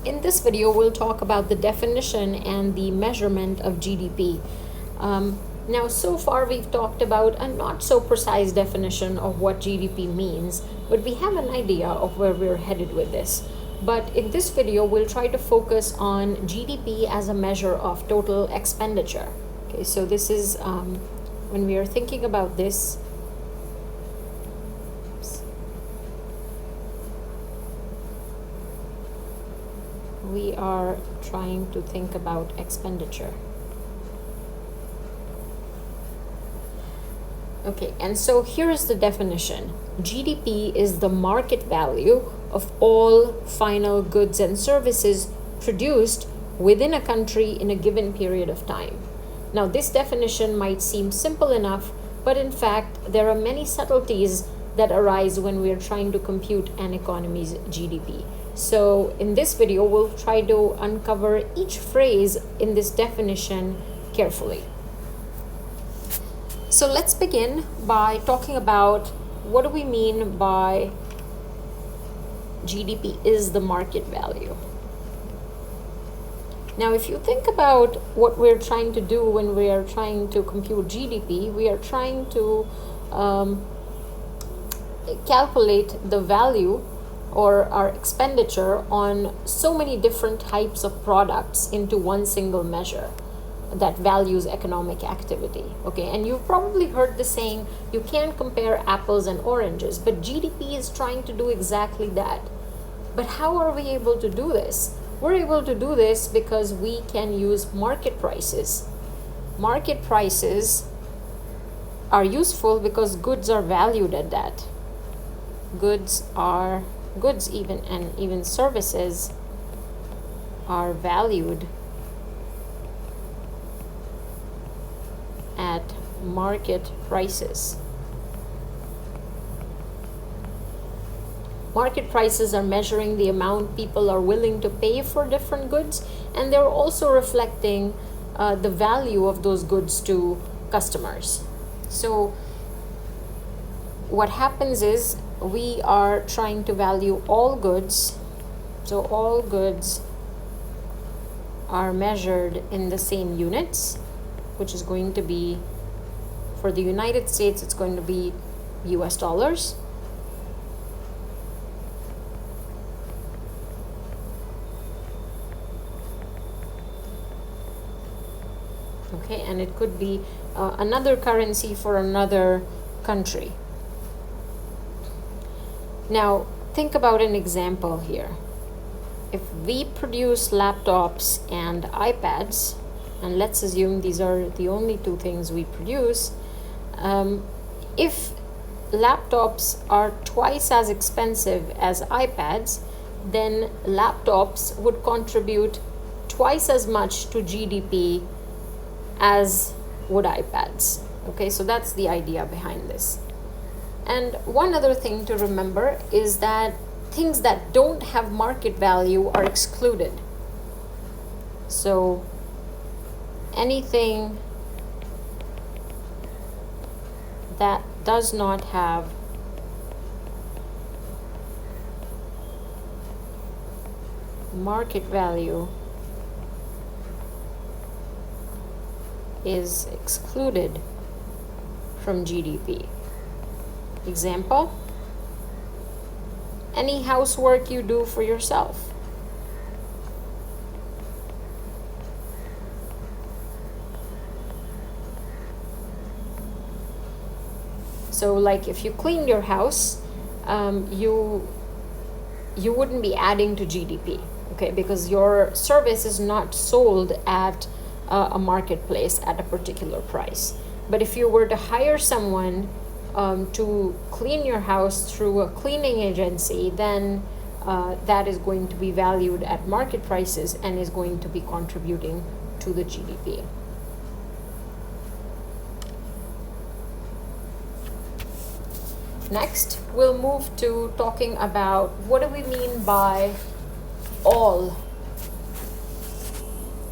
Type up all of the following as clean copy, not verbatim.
In this video, we'll talk about the definition and the measurement of GDP. Now, so far we've talked about a not so precise definition of what GDP means, but we have an idea of where we're headed with this. But in this video, we'll try to focus on GDP as a measure of total expenditure. Okay, so this is when we are thinking about this. We are trying to think about expenditure. Okay, and so here is the definition. GDP is the market value of all final goods and services produced within a country in a given period of time. Now, this definition might seem simple enough, but in fact, there are many subtleties that arise when we are trying to compute an economy's GDP. So in this video, we'll try to uncover each phrase in this definition carefully. So let's begin by talking about what do we mean by GDP is the market value. Now, if you think about what we're trying to do when we are trying to compute GDP, we are trying to calculate the value or our expenditure on so many different types of products into one single measure that values economic activity. Okay, and you've probably heard the saying, you can't compare apples and oranges, but GDP is trying to do exactly that. But how are we able to do this? We're able to do this because we can use market prices. Market prices are useful because goods are valued at that. Goods even services are valued at market prices. Market prices are measuring the amount people are willing to pay for different goods, and they're also reflecting the value of those goods to customers. So what happens is we are trying to value all goods. So all goods are measured in the same units, which is going to be, for the United States, it's going to be US dollars. Okay, and it could be another currency for another country. Now, think about an example here. If we produce laptops and iPads, and let's assume these are the only two things we produce, if laptops are twice as expensive as iPads, then laptops would contribute twice as much to GDP as would iPads. Okay, so that's the idea behind this. And one other thing to remember is that things that don't have market value are excluded. So anything that does not have market value is excluded from GDP. Example, any housework you do for yourself. So like if you clean your house, you wouldn't be adding to GDP, okay, because your service is not sold at a marketplace at a particular price. But if you were to hire someone to clean your house through a cleaning agency, then that is going to be valued at market prices and is going to be contributing to the GDP. Next, we'll move to talking about what do we mean by all.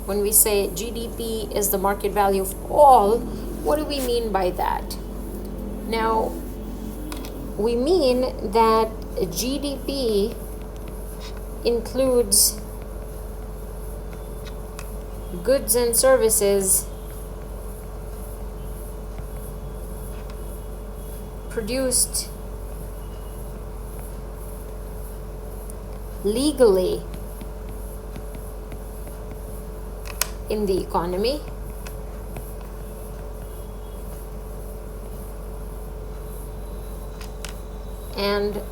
When we say GDP is the market value of all, what do we mean by that? Now, we mean that GDP includes goods and services produced legally in the economy and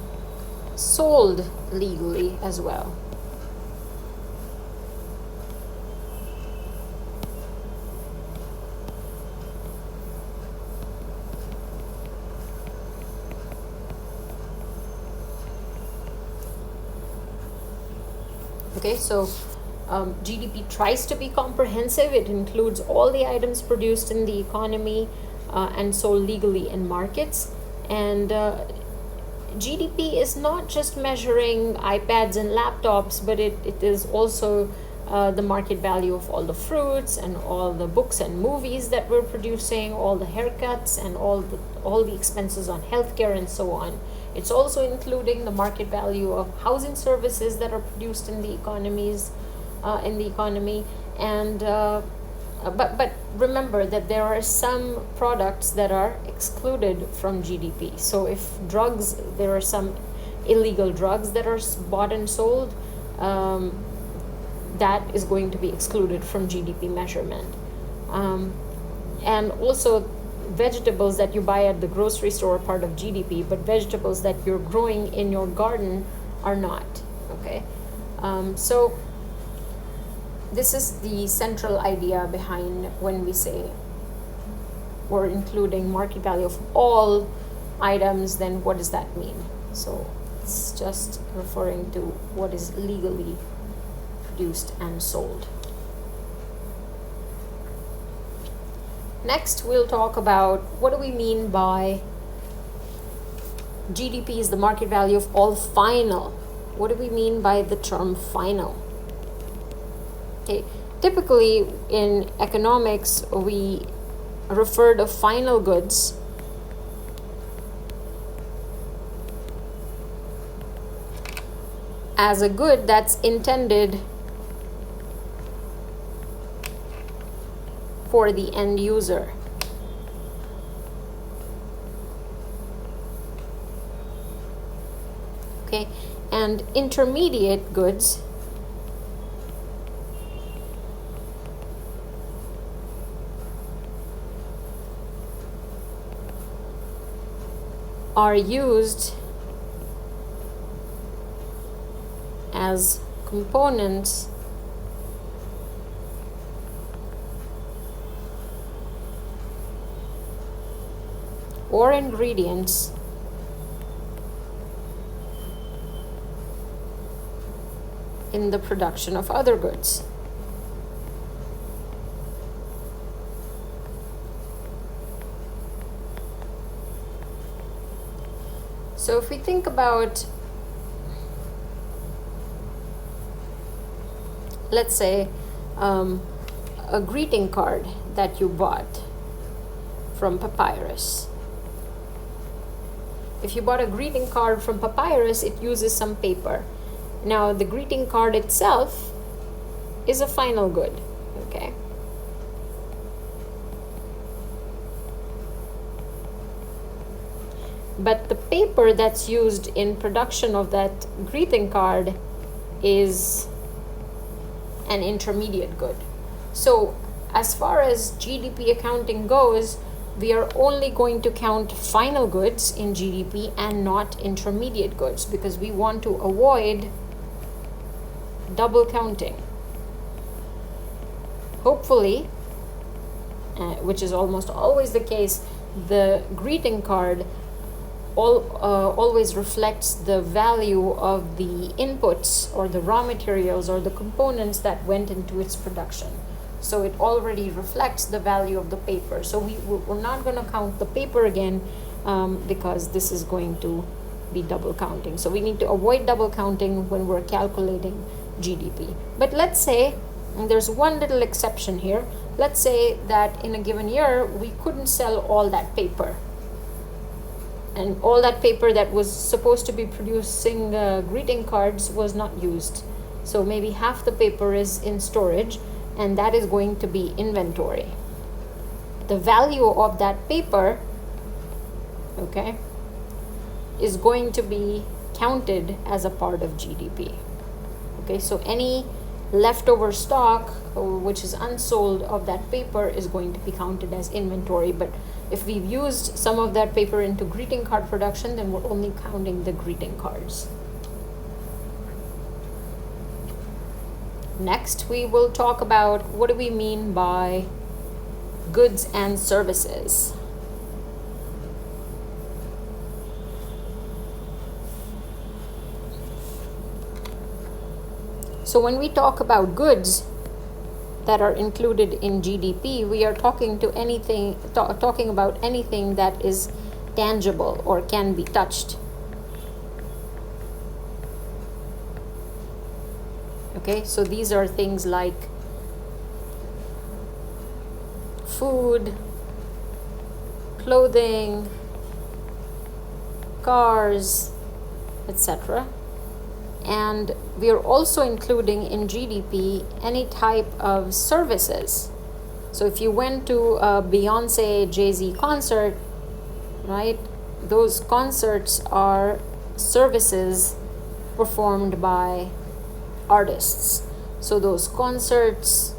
sold legally as well. Okay, so GDP tries to be comprehensive. It includes all the items produced in the economy and sold legally in markets. And GDP is not just measuring iPads and laptops, but it is also the market value of all the fruits and all the books and movies that we're producing, all the haircuts and all the expenses on healthcare and so on. It's also including the market value of housing services that are produced in the economy, and but remember that there are some products that are excluded from GDP. So if drugs, there are some illegal drugs that are bought and sold, that is going to be excluded from GDP measurement. And also vegetables that you buy at the grocery store are part of GDP, but vegetables that you're growing in your garden are not. Okay, so this is the central idea behind when we say we're including market value of all items. Then what does that mean? So it's just referring to what is legally produced and sold. Next, we'll talk about what do we mean by GDP is the market value of all final. What do we mean by the term final? Okay, typically in economics, we refer to final goods as a good that's intended for the end user. Okay, and intermediate goods are used as components or ingredients in the production of other goods. So if we think about, let's say, a greeting card that you bought from Papyrus. If you bought a greeting card from Papyrus, it uses some paper. Now, the greeting card itself is a final good, okay? But the paper that's used in production of that greeting card is an intermediate good. So as far as GDP accounting goes, we are only going to count final goods in GDP and not intermediate goods, because we want to avoid double counting. Hopefully, which is almost always the case, the greeting card always reflects the value of the inputs or the raw materials or the components that went into its production. So it already reflects the value of the paper. So we're not going to count the paper again because this is going to be double counting. So we need to avoid double counting when we're calculating GDP. But let's say, and there's one little exception here, let's say that in a given year we couldn't sell all that paper. And all that paper that was supposed to be producing greeting cards was not used. So maybe half the paper is in storage, and that is going to be inventory. The value of that paper, okay, is going to be counted as a part of GDP. Okay, so any leftover stock which is unsold of that paper is going to be counted as inventory. But if we've used some of that paper into greeting card production, then we're only counting the greeting cards. Next, we will talk about what do we mean by goods and services. So when we talk about goods that are included in GDP, we are talking about anything that is tangible or can be touched. Okay, so these are things like food, clothing, cars, etc. And we are also including in GDP any type of services. So if you went to a Beyonce, Jay-Z concert, right, those concerts are services performed by artists. So those concerts,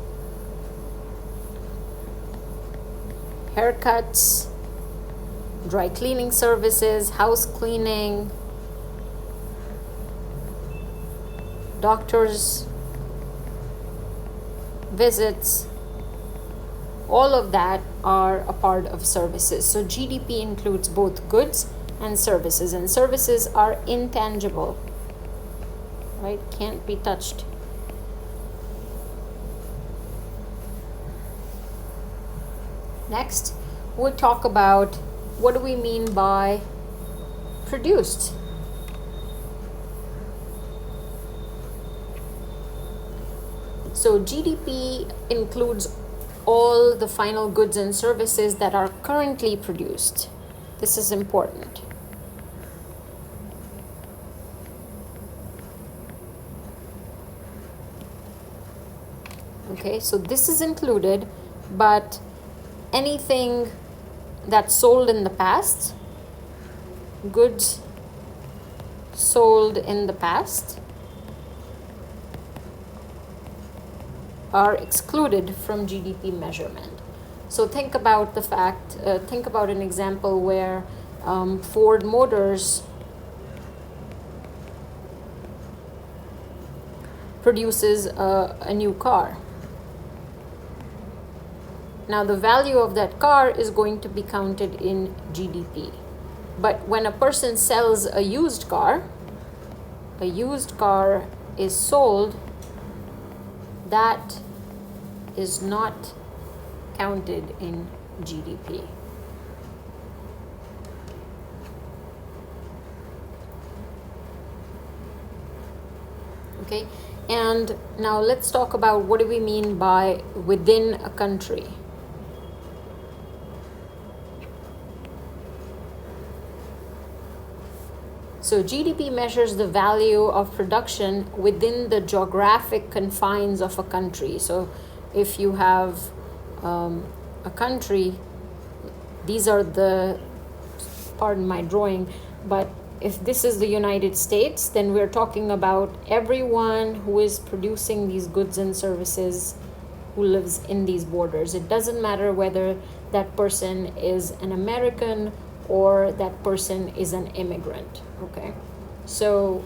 haircuts, dry cleaning services, house cleaning, doctors' visits, all of that are a part of services. So GDP includes both goods and services are intangible, right? Can't be touched. Next, we'll talk about what do we mean by produced. So GDP includes all the final goods and services that are currently produced. This is important. Okay, so this is included, but anything that's sold in the past, goods sold in the past, are excluded from GDP measurement. So think about an example where Ford Motors produces a new car. Now the value of that car is going to be counted in GDP. But when a person sells a used car is sold, that is not counted in GDP. Okay, and now let's talk about what do we mean by within a country. So GDP measures the value of production within the geographic confines of a country. So if you have a country, these are the, pardon my drawing, but if this is the United States, then we're talking about everyone who is producing these goods and services who lives in these borders. It doesn't matter whether that person is an American or that person is an immigrant. Okay, so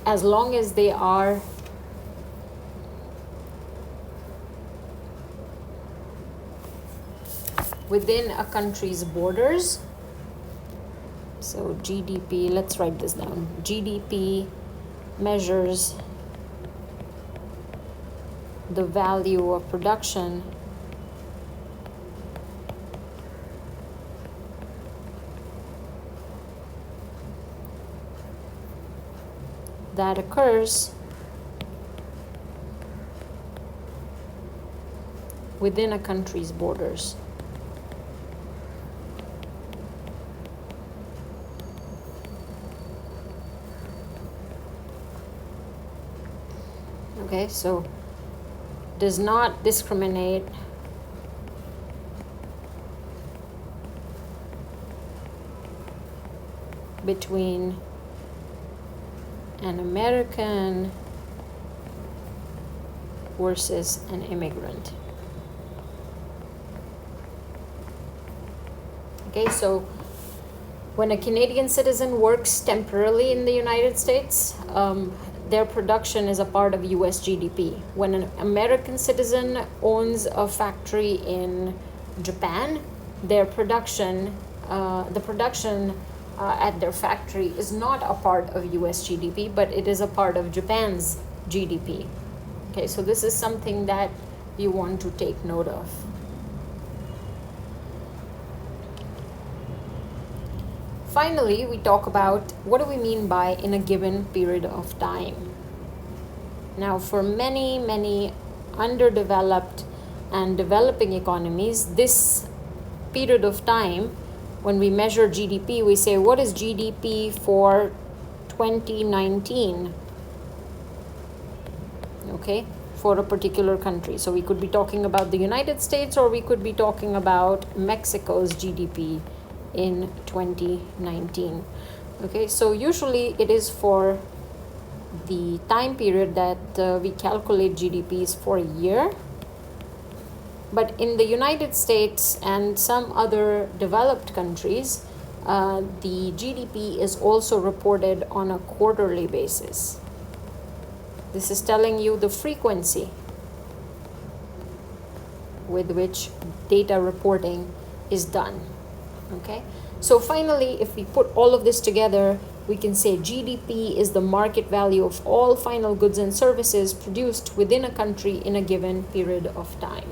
as long as they are within a country's borders, so GDP, let's write this down. GDP measures the value of production that occurs within a country's borders. Okay, so does not discriminate between an American versus an immigrant. Okay, so when a Canadian citizen works temporarily in the United States, their production is a part of US GDP. When an American citizen owns a factory in Japan, their production, the production at their factory is not a part of US GDP, but it is a part of Japan's GDP. Okay, so this is something that you want to take note of. Finally, we talk about what do we mean by in a given period of time. Now, for many underdeveloped and developing economies, this period of time, when we measure GDP, we say, what is GDP for 2019? Okay, for a particular country. So we could be talking about the United States, or we could be talking about Mexico's GDP in 2019. Okay, so usually it is for the time period that we calculate GDPs for a year. But in the United States and some other developed countries, the GDP is also reported on a quarterly basis. This is telling you the frequency with which data reporting is done. Okay, so finally, if we put all of this together, we can say GDP is the market value of all final goods and services produced within a country in a given period of time.